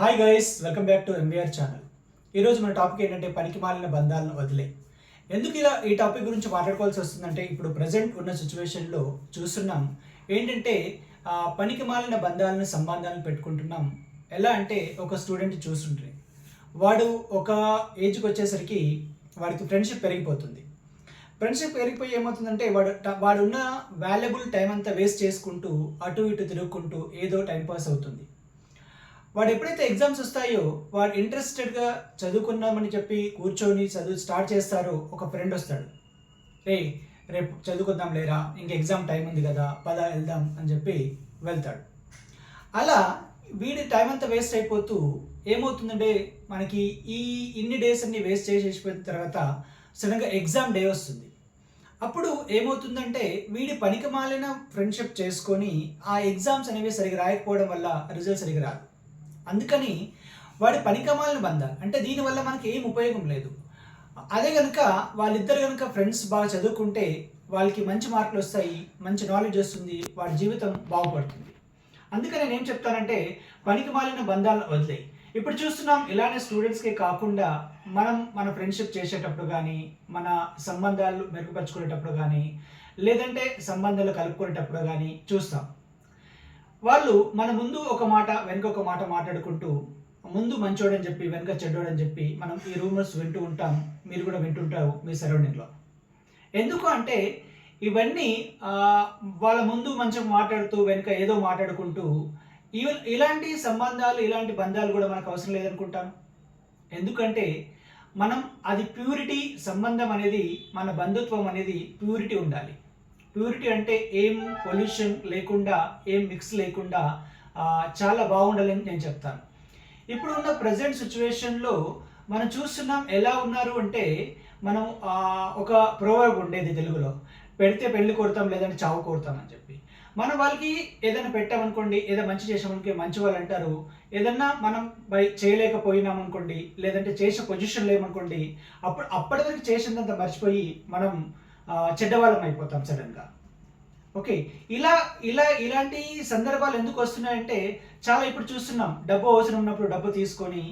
Hi guys, welcome back to MBR channel. ఈరోజు మన topic ఏంటంటే పనికి మాలిన బంధాలను వదిలే. ఎందుకు ఇలా ఈ టాపిక్ గురించి మాట్లాడుకోవాల్సి వస్తుందంటే ఇప్పుడు ప్రజెంట్ ఉన్న సిచ్యువేషన్లో చూస్తున్నాం ఏంటంటే పనికి మాలిన బంధాలను సంబంధాలను పెట్టుకుంటున్నాం. ఎలా అంటే ఒక స్టూడెంట్ చూస్తుంటే వాడు ఒక ఏజ్కి వచ్చేసరికి వాడికి ఫ్రెండ్షిప్ పెరిగిపోతుంది. ఫ్రెండ్షిప్ పెరిగిపోయి ఏమవుతుందంటే వాడున్న వాల్యుబుల్ టైం అంతా వేస్ట్ చేసుకుంటూ అటు ఇటు తిరుగుకుంటూ ఏదో టైంపాస్ అవుతుంది. వాడు ఎప్పుడైతే ఎగ్జామ్స్ వస్తాయో వాడు ఇంట్రెస్టెడ్గా చదువుకున్నామని చెప్పి కూర్చొని చదువు స్టార్ట్ చేస్తారో ఒక ఫ్రెండ్ వస్తాడు. రేపు చదువుకుందాం లేరా, ఇంక ఎగ్జామ్ టైం ఉంది కదా, పద వెళ్దాం అని చెప్పి వెళ్తాడు. అలా వీడి టైం అంతా వేస్ట్ అయిపోతూ ఏమవుతుందంటే మనకి ఇన్ని డేస్ అన్ని వేస్ట్ చేసేసిపోయిన తర్వాత సడన్గా ఎగ్జామ్ డే వస్తుంది. అప్పుడు ఏమవుతుందంటే వీడి పనికి మాలిన ఫ్రెండ్షిప్ చేసుకొని ఆ ఎగ్జామ్స్ అనేవి సరిగ్గా రాయకపోవడం వల్ల రిజల్ట్ సరిగ్గా రాదు. అందుకని వాడి పనికిమాలిన బంధాలు అంటే దీనివల్ల మనకి ఏం ఉపయోగం లేదు. అదే కనుక వాళ్ళిద్దరు కనుక ఫ్రెండ్స్ బాగా చదువుకుంటే వాళ్ళకి మంచి మార్కులు వస్తాయి, మంచి నాలెడ్జ్ వస్తుంది, వాడి జీవితం బాగుపడుతుంది. అందుకని నేను ఏం చెప్తానంటే పనికిమాలిన బంధాలను వదిలేయి. ఇప్పుడు చూస్తున్నాం ఇలానే స్టూడెంట్స్కే కాకుండా మన ఫ్రెండ్షిప్ చేసేటప్పుడు కానీ, మన సంబంధాలు మెరుగుపరుచుకునేటప్పుడు కానీ, లేదంటే సంబంధాలు కలుపుకునేటప్పుడు కానీ చూస్తాం. వాళ్ళు మన ముందు ఒక మాట వెనుక ఒక మాట మాట్లాడుకుంటూ ముందు మంచోడని చెప్పి వెనుక చెడ్డోడని చెప్పి మనం ఈ రూమర్స్ వింటూ ఉంటాం. మీరు కూడా వింటుంటారు మీ సరౌండింగ్లో. ఎందుకు అంటే ఇవన్నీ వాళ్ళ ముందు మంచిగా మాట్లాడుతూ వెనుక ఏదో మాట్లాడుకుంటూ ఇలాంటి సంబంధాలు ఇలాంటి బంధాలు కూడా మనకు అవసరం లేదనుకుంటాం. ఎందుకంటే మనం అది ప్యూరిటీ సంబంధం అనేది, మన బంధుత్వం అనేది ప్యూరిటీ ఉండాలి. ప్యూరిటీ అంటే ఏం పొల్యూషన్ లేకుండా, ఏం మిక్స్ లేకుండా చాలా బాగుండాలని నేను చెప్తాను. ఇప్పుడు ఉన్న ప్రజెంట్ సిచ్యువేషన్లో మనం చూస్తున్నాం ఎలా ఉన్నారు అంటే మనం ఒక ప్రోవర్బ్ ఉండేది తెలుగులో, పెడితే పెళ్లి కొడతాం లేదంటే చావు కొడతాం అని చెప్పి. మనం వాళ్ళకి ఏదైనా పెట్టామనుకోండి, ఏదో మంచి చేసామనుకో మంచి వాళ్ళు అంటారు. ఏదన్నా మనం చేయలేకపోయినామనుకోండి, లేదంటే చేసే పొజిషన్ లేమనుకోండి, అప్పటి వరకు చేసినంత మర్చిపోయి మనం చెడ్డవాళ్ళం అయిపోతాం సడన్గా. ఓకే, ఇలాంటి సందర్భాలు ఎందుకు వస్తున్నాయంటే చాలా ఇప్పుడు చూస్తున్నాం. డబ్బు అవసరం ఉన్నప్పుడు డబ్బు తీసుకొని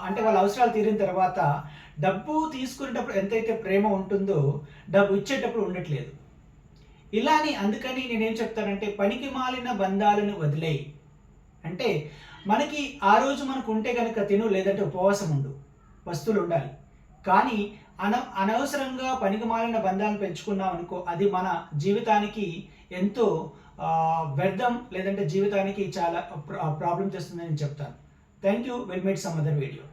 అంటే వాళ్ళ అవసరాలు తీరిన తర్వాత డబ్బు తీసుకునేటప్పుడు ఎంతైతే ప్రేమ ఉంటుందో డబ్బు ఇచ్చేటప్పుడు ఉండట్లేదు. అందుకని నేనేం చెప్తానంటే పనికి మాలిన బంధాలను వదిలేయి. అంటే మనకి ఆ రోజు మనకు ఉంటే కనుక తిను, లేదంటే ఉపవాసం ఉండు, వస్తువులు ఉండాలి. కానీ అనవసరంగా పనికి మాలిన బంధాలను పెంచుకున్నాం అనుకో, అది మన జీవితానికి ఎంతో వ్యర్థం, లేదంటే జీవితానికి చాలా ప్రాబ్లం తెస్తుందని చెప్తాను. Thank you. Will meet some other video.